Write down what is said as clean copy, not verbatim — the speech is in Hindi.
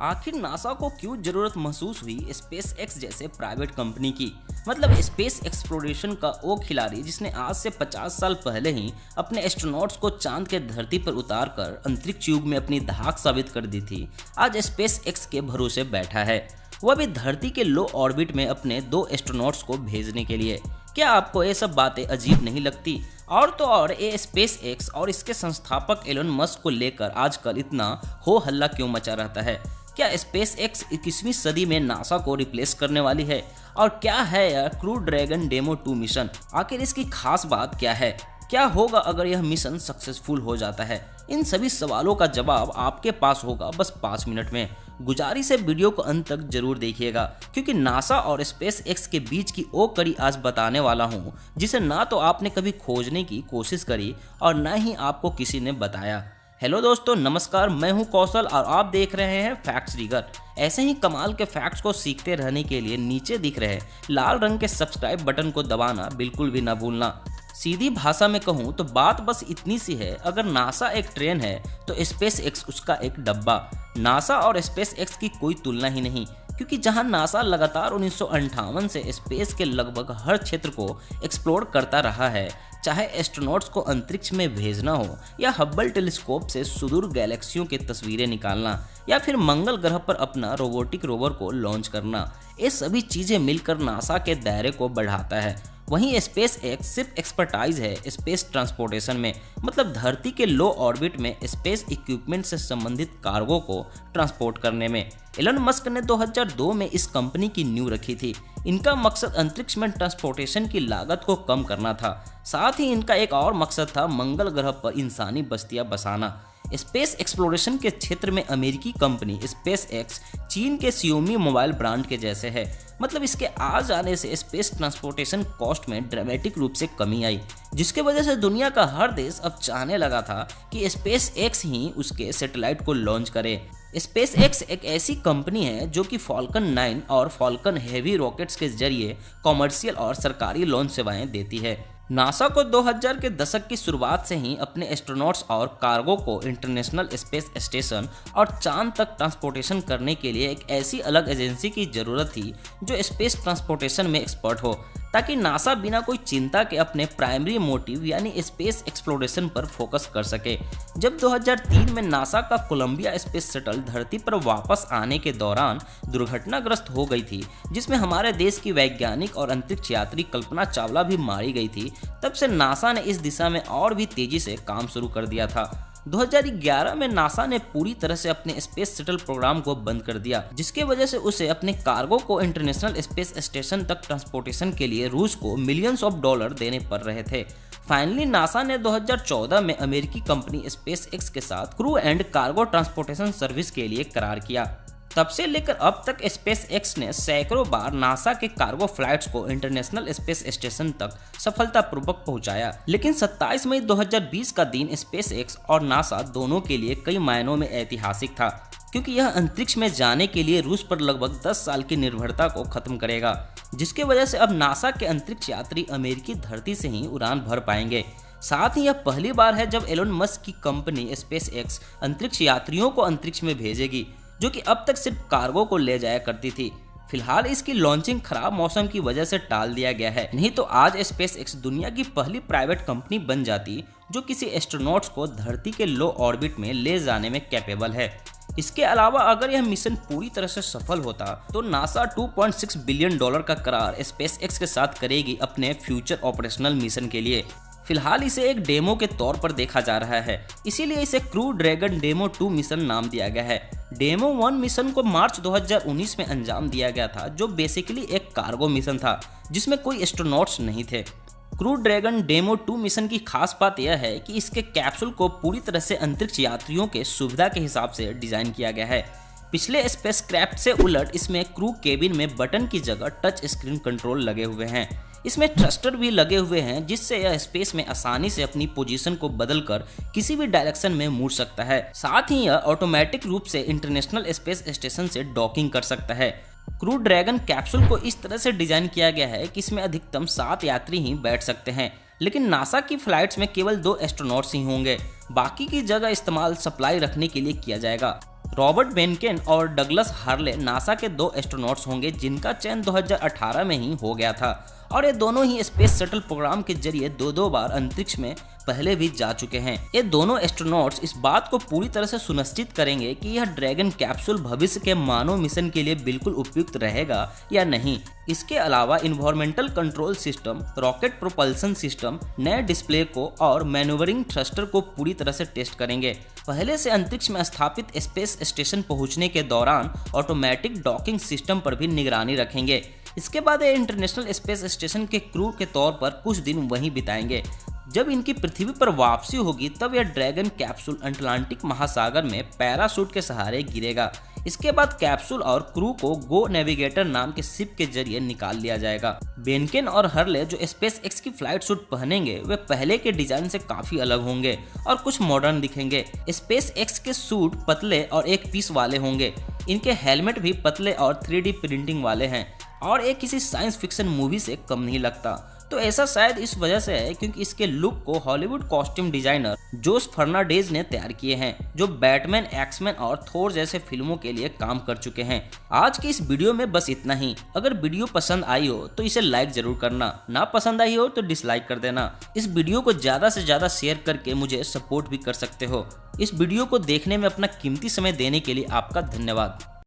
आखिर नासा को क्यों जरूरत महसूस हुई स्पेस एक्स जैसे प्राइवेट कंपनी की। मतलब स्पेस एक्सप्लोरेशन का वो खिलाड़ी जिसने आज से 50 साल पहले ही अपने एस्ट्रोनॉट्स को चांद के धरती पर उतार कर अंतरिक्ष युग में अपनी धाक साबित कर दी थी, आज स्पेस एक्स के भरोसे बैठा है, वह भी धरती के लो ऑर्बिट में अपने 2 एस्ट्रोनॉट्स को भेजने के लिए। क्या आपको ये सब बातें अजीब नहीं लगती? और तो और ये स्पेस एक्स और इसके संस्थापक एलन मस्क को लेकर आजकल इतना हो हल्ला क्यों मचा रहता है? क्या स्पेस एक्स 21वीं सदी में नासा को रिप्लेस करने वाली है? और क्या है यह क्रू ड्रैगन डेमो 2 मिशन? आखिर इसकी खास बात क्या है? क्या होगा अगर यह मिशन सक्सेसफुल हो जाता है? इन सभी सवालों का जवाब आपके पास होगा बस 5 मिनट में। गुजारिश है वीडियो को अंत तक जरूर देखिएगा, क्योंकि नासा और स्पेस एक्स के बीच की वो कड़ी आज बताने वाला हूँ जिसे ना तो आपने कभी खोजने की कोशिश करी और ना ही आपको किसी ने बताया। हेलो दोस्तों, नमस्कार, मैं हूं कौशल और आप देख रहे हैं फैक्ट्स रिगर। ऐसे ही कमाल के फैक्ट्स को सीखते रहने के लिए नीचे दिख रहे लाल रंग के सब्सक्राइब बटन को दबाना बिल्कुल भी ना भूलना। सीधी भाषा में कहूँ तो बात बस इतनी सी है, अगर नासा एक ट्रेन है तो स्पेस एक्स उसका एक डब्बा। नासा और स्पेस एक्स की कोई तुलना ही नहीं, क्योंकि जहां नासा लगातार 1958 से स्पेस के लगभग हर क्षेत्र को एक्सप्लोर करता रहा है, चाहे एस्ट्रोनॉट्स को अंतरिक्ष में भेजना हो या हब्बल टेलीस्कोप से सुदूर गैलेक्सियों की तस्वीरें निकालना या फिर मंगल ग्रह पर अपना रोबोटिक रोवर को लॉन्च करना, ये सभी चीजें मिलकर नासा के दायरे को बढ़ाता है। वहीं स्पेस एक्स सिर्फ एक्सपर्टाइज है स्पेस ट्रांसपोर्टेशन में, मतलब धरती के लो ऑर्बिट में स्पेस इक्विपमेंट से संबंधित कार्गो को ट्रांसपोर्ट करने में। एलन मस्क ने 2002 में इस कंपनी की नींव रखी थी। इनका मकसद अंतरिक्ष में ट्रांसपोर्टेशन की लागत को कम करना था, साथ ही इनका एक और मकसद था मंगल ग्रह पर इंसानी बस्तियां बसाना। स्पेस एक्सप्लोरेशन के क्षेत्र में अमेरिकी कंपनी स्पेस एक्स चीन के Xiaomi मोबाइल ब्रांड के जैसे है, मतलब इसके आ जाने से स्पेस ट्रांसपोर्टेशन कॉस्ट में ड्रामेटिक रूप से कमी आई, जिसके वजह से दुनिया का हर देश अब चाहने लगा था कि स्पेस एक्स ही उसके सैटेलाइट को लॉन्च करे। स्पेस एक्स एक ऐसी कंपनी है जो कि फॉल्कन 9 और फॉल्कन हेवी रॉकेट्स के जरिए कॉमर्शियल और सरकारी लॉन्च सेवाएं देती है। नासा को 2000 के दशक की शुरुआत से ही अपने एस्ट्रोनॉट्स और कार्गो को इंटरनेशनल स्पेस स्टेशन और चांद तक ट्रांसपोर्टेशन करने के लिए एक ऐसी अलग एजेंसी की जरूरत थी जो स्पेस ट्रांसपोर्टेशन में एक्सपर्ट हो, ताकि नासा बिना कोई चिंता के अपने प्राइमरी मोटिव यानी स्पेस एक्सप्लोरेशन पर फोकस कर सके। जब 2003 में नासा का कोलंबिया स्पेस शटल धरती पर वापस आने के दौरान दुर्घटनाग्रस्त हो गई थी, जिसमें हमारे देश की वैज्ञानिक और अंतरिक्ष यात्री कल्पना चावला भी मारी गई थी, तब से नासा ने इस दिशा में और भी तेजी से काम शुरू कर दिया था। 2011 में नासा ने पूरी तरह से अपने स्पेस शटल प्रोग्राम को बंद कर दिया, जिसके वजह से उसे अपने कार्गो को इंटरनेशनल स्पेस स्टेशन तक ट्रांसपोर्टेशन के लिए रूस को मिलियंस ऑफ डॉलर देने पड़ रहे थे। फाइनली नासा ने 2014 में अमेरिकी कंपनी स्पेस एक्स के साथ crew and cargo transportation service के लिए करार किया। तब से लेकर अब तक स्पेस एक्स ने सैकड़ों बार नासा के कार्गो फ्लाइट्स को इंटरनेशनल स्पेस स्टेशन तक सफलतापूर्वक पहुंचाया। लेकिन 27 मई 2020 का दिन स्पेस एक्स और नासा दोनों के लिए कई मायनों में ऐतिहासिक था, क्योंकि यह अंतरिक्ष में जाने के लिए रूस पर लगभग 10 साल की निर्भरता को खत्म करेगा, जिसके वजह से अब नासा के अंतरिक्ष यात्री अमेरिकी धरती से ही उड़ान भर पाएंगे। साथ ही यह पहली बार है जब एलन मस्क की कंपनी स्पेस एक्स अंतरिक्ष यात्रियों को अंतरिक्ष में भेजेगी, जो कि अब तक सिर्फ कार्गो को ले जाया करती थी। फिलहाल इसकी लॉन्चिंग खराब मौसम की वजह से टाल दिया गया है, नहीं तो आज स्पेस एक्स दुनिया की पहली प्राइवेट कंपनी बन जाती जो किसी एस्ट्रोनॉट्स को धरती के लो ऑर्बिट में ले जाने में कैपेबल है। इसके अलावा अगर यह मिशन पूरी तरह से सफल होता तो नासा 2.6 बिलियन डॉलर का करार स्पेस एक्स के साथ करेगी अपने फ्यूचर ऑपरेशनल मिशन के लिए। फिलहाल इसे एक डेमो के तौर पर देखा जा रहा है, इसीलिए इसे क्रू ड्रैगन डेमो 2 मिशन नाम दिया गया है। डेमो 1 मिशन को मार्च 2019 में अंजाम दिया गया था, जो बेसिकली एक कार्गो मिशन था जिसमें कोई एस्ट्रोनॉट्स नहीं थे। क्रू ड्रैगन डेमो 2 मिशन की खास बात यह है कि इसके कैप्सूल को पूरी तरह से अंतरिक्ष यात्रियों के सुविधा के हिसाब से डिजाइन किया गया है। पिछले स्पेसक्राफ्ट से उलट इसमें क्रू केबिन में बटन की जगह टच स्क्रीन कंट्रोल लगे हुए हैं। इसमें थ्रस्टर भी लगे हुए हैं, जिससे यह स्पेस में आसानी से अपनी पोजीशन को बदलकर किसी भी डायरेक्शन में मुड़ सकता है। साथ ही यह ऑटोमेटिक रूप से इंटरनेशनल स्पेस स्टेशन से डॉकिंग कर सकता है। क्रू ड्रैगन कैप्सूल को इस तरह से डिजाइन किया गया है कि इसमें अधिकतम 7 यात्री ही बैठ सकते हैं, लेकिन नासा की फ्लाइट्स में केवल 2 एस्ट्रोनॉट्स ही होंगे। बाकी की जगह इस्तेमाल सप्लाई रखने के लिए किया जाएगा। रॉबर्ट बेनकेन और डगलस हार्ले नासा के 2 एस्ट्रोनॉट्स होंगे जिनका चयन 2018 में ही हो गया था और ये दोनों ही स्पेस शटल प्रोग्राम के जरिए दो बार अंतरिक्ष में पहले भी जा चुके हैं। ये दोनों एस्ट्रोनॉट्स इस बात को पूरी तरह से सुनिश्चित करेंगे कि यह ड्रैगन कैप्सूल भविष्य के मानव मिशन के लिए बिल्कुल उपयुक्त रहेगा या नहीं। इसके अलावा environmental control system, rocket propulsion system, नए डिस्प्ले को और मैन्यूवरिंग थ्रस्टर को पूरी तरह से टेस्ट करेंगे। पहले से अंतरिक्ष में स्थापित स्पेस स्टेशन पहुंचने के दौरान ऑटोमेटिक डॉकिंग सिस्टम पर भी निगरानी रखेंगे। इसके बाद ये इंटरनेशनल स्पेस स्टेशन के क्रू के तौर पर कुछ दिन वहीं बिताएंगे। जब इनकी पृथ्वी पर वापसी होगी तब यह ड्रैगन कैप्सूल अटलांटिक महासागर में पैराशूट के सहारे गिरेगा। इसके बाद कैप्सूल और क्रू को गो नेविगेटर नाम के शिप के जरिए निकाल लिया जाएगा। बेनकेन और हर्ले जो स्पेस एक्स की फ्लाइट सूट पहनेंगे वे पहले के डिजाइन से काफी अलग होंगे और कुछ मॉडर्न दिखेंगे। स्पेस एक्स के सूट पतले और एक पीस वाले होंगे। इनके हेलमेट भी पतले और 3D प्रिंटिंग वाले हैं और ये किसी साइंस फिक्शन मूवी से कम नहीं लगता। तो ऐसा शायद इस वजह से है क्योंकि इसके लुक को हॉलीवुड कॉस्ट्यूम डिजाइनर जोस फर्नांडेज ने तैयार किए हैं, जो बैटमैन, एक्समैन और थोर जैसे फिल्मों के लिए काम कर चुके हैं। आज की इस वीडियो में बस इतना ही। अगर वीडियो पसंद आई हो तो इसे लाइक जरूर करना, ना पसंद आई हो तो डिसलाइक कर देना। इस वीडियो को ज्यादा से ज्यादा शेयर करके मुझे सपोर्ट भी कर सकते हो। इस वीडियो को देखने में अपना कीमती समय देने के लिए आपका धन्यवाद।